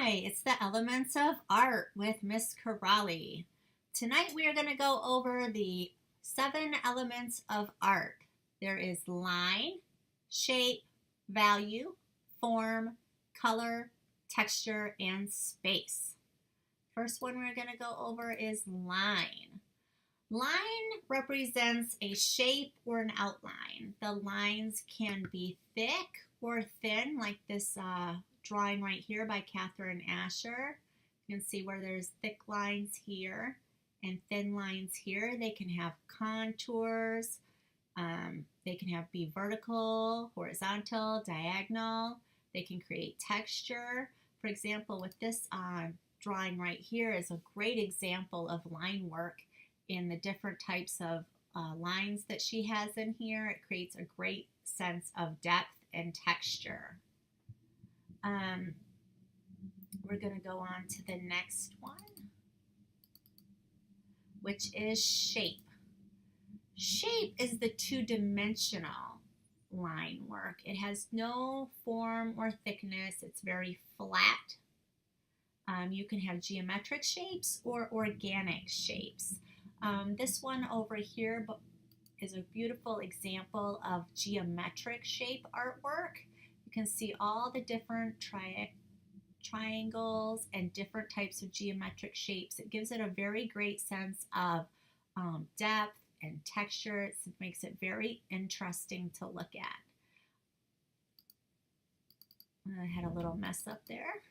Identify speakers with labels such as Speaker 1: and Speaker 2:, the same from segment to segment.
Speaker 1: Hi, it's the Elements of Art with Miss Corrali. Tonight we are going to go over the 7 elements of art. There is line, shape, value, form, color, texture, and space. First one we're going to go over is line. Line represents a shape or an outline. The lines can be thick or thin, like this drawing right here by Catherine Asher. You can see where there's thick lines here and thin lines here. They can have contours. They can be vertical, horizontal, diagonal. They can create texture. For example, with this drawing right here is a great example of line work in the different types of lines that she has in here. It creates a great sense of depth and texture. We're going to go on to the next one, which is shape. Shape is the two-dimensional line work. It has no form or thickness. It's very flat. You can have geometric shapes or organic shapes. This one over here is a beautiful example of geometric shape artwork. You can see all the different triangles and different types of geometric shapes. It gives it a very great sense of depth and texture. It makes it very interesting to look at. I had a little mess up there.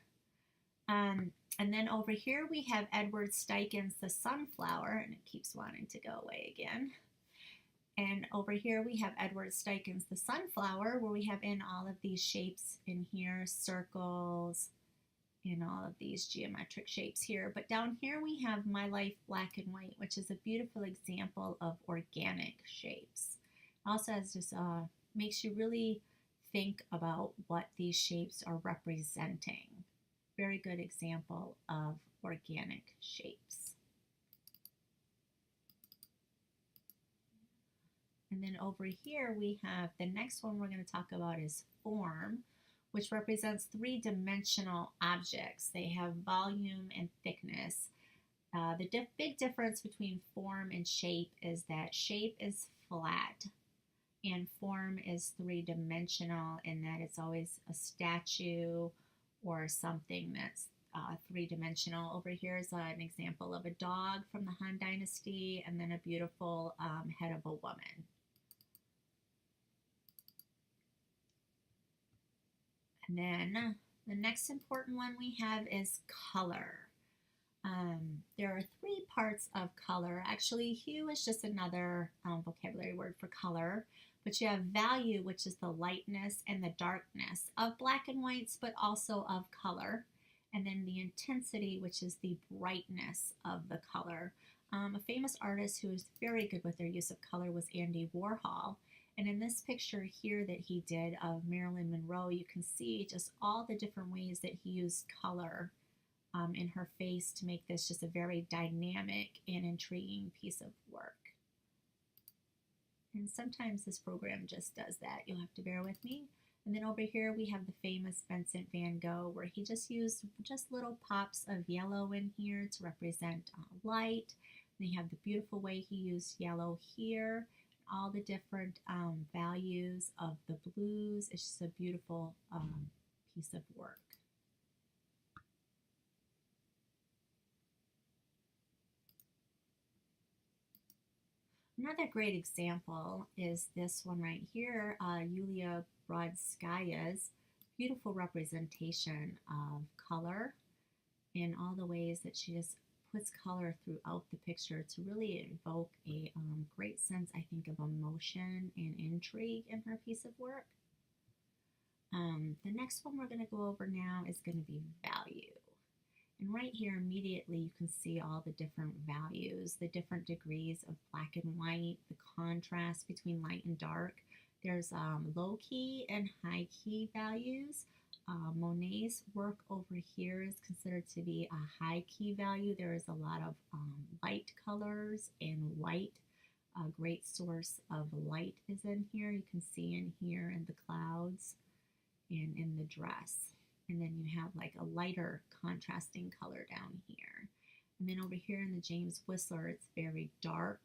Speaker 1: And then over here we have Edward Steichen's The Sunflower, and it keeps wanting to go away again. And over here we have Edward Steichen's The Sunflower, where we have in all of these shapes in here, circles, and all of these geometric shapes here. But down here we have My Life Black and White, which is a beautiful example of organic shapes. Also has just makes you really think about what these shapes are representing. Very good example of organic shapes. And then over here we have the next one we're going to talk about is form, which represents three-dimensional objects. They have volume and thickness. The big difference between form and shape is that shape is flat and form is three-dimensional in that it's always a statue or something that's three-dimensional. Over here is an example of a dog from the Han Dynasty, and then a beautiful head of a woman. And then the next important one we have is color. There are 3 parts of color. Actually, hue is just another vocabulary word for color. But you have value, which is the lightness and the darkness of black and whites, but also of color. And then the intensity, which is the brightness of the color. A famous artist who was very good with their use of color was Andy Warhol. And in this picture here that he did of Marilyn Monroe, you can see just all the different ways that he used color in her face to make this just a very dynamic and intriguing piece of work. And sometimes this program just does that. You'll have to bear with me. And then over here we have the famous Vincent van Gogh, where he just used just little pops of yellow in here to represent light. And you have the beautiful way he used yellow here, all the different values of the blues. It's just a beautiful piece of work. Another great example is this one right here, Yulia Brodskaya's beautiful representation of color in all the ways that she just puts color throughout the picture to really evoke a great sense, I think, of emotion and intrigue in her piece of work. The next one we're going to go over now is going to be value. And right here immediately you can see all the different values, the different degrees of black and white, the contrast between light and dark. There's low key and high key values. Monet's work over here is considered to be a high key value. There is a lot of light colors and white. A great source of light is in here. You can see in here in the clouds and in the dress. And then you have like a lighter contrasting color down here. And then over here in the James Whistler, it's very dark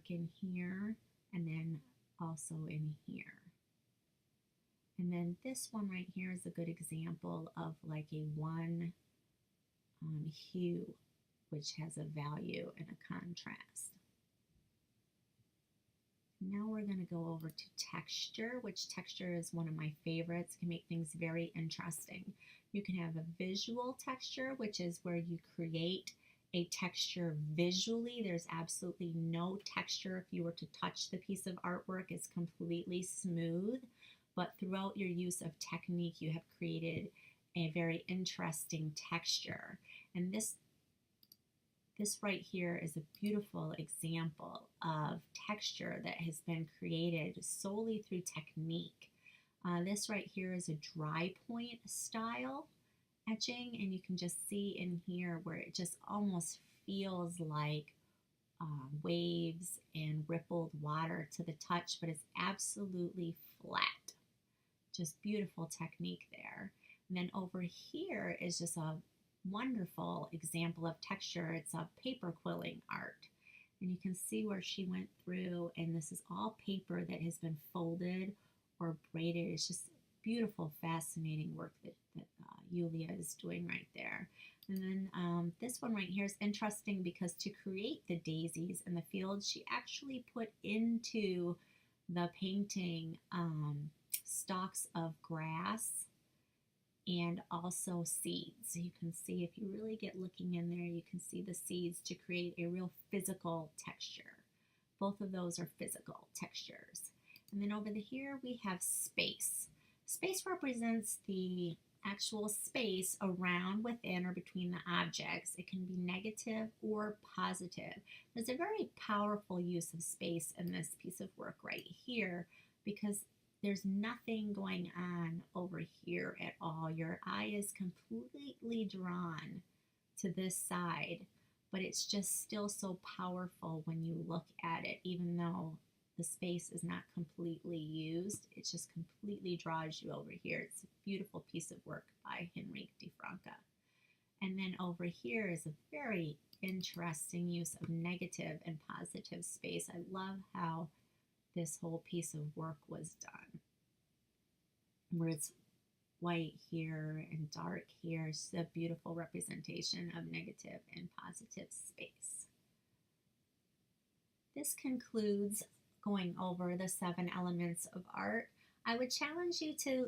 Speaker 1: in here, and then also in here. And then this one right here is a good example of like a one hue, which has a value and a contrast. Now we're going to go over to texture, which texture is one of my favorites. It can make things very interesting. You can have a visual texture, which is where you create a texture visually. There's absolutely no texture. If you were to touch the piece of artwork, it's completely smooth. But throughout your use of technique, you have created a very interesting texture. And this right here is a beautiful example of texture that has been created solely through technique. This right here is a dry point style etching, and you can just see in here where it just almost feels like waves and rippled water to the touch, but it's absolutely flat. Just beautiful technique there. And then over here is just a wonderful example of texture. It's a paper quilling art. And you can see where she went through, and this is all paper that has been folded or braided. It's just beautiful, fascinating work that Yulia is doing right there. And then this one right here is interesting because to create the daisies in the field, she actually put into the painting stalks of grass and also seeds. You can see, if you really get looking in there, you can see the seeds to create a real physical texture. Both of those are physical textures. And then over here we have space. Space represents the actual space around, within, or between the objects. It can be negative or positive. There's a very powerful use of space in this piece of work right here because there's nothing going on over here at all. Your eye is completely drawn to this side, but it's just still so powerful when you look at it, even though the space is not completely used. It just completely draws you over here. It's a beautiful piece of work by Henrique de Franca. And then over here is a very interesting use of negative and positive space. I love how this whole piece of work was done, where it's white here and dark here. It's a beautiful representation of negative and positive space. This concludes going over the 7 elements of art. I would challenge you to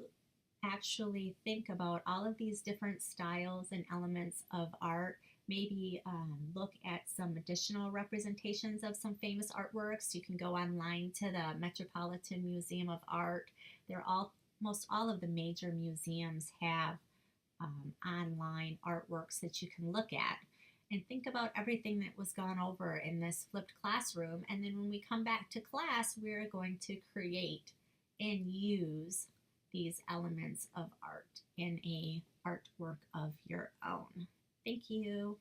Speaker 1: actually think about all of these different styles and elements of art. Maybe look at some additional representations of some famous artworks. You can go online to the Metropolitan Museum of Art. Most all of the major museums have online artworks that you can look at. And think about everything that was gone over in this flipped classroom. And then when we come back to class, we're going to create and use these elements of art in a artwork of your own. Thank you.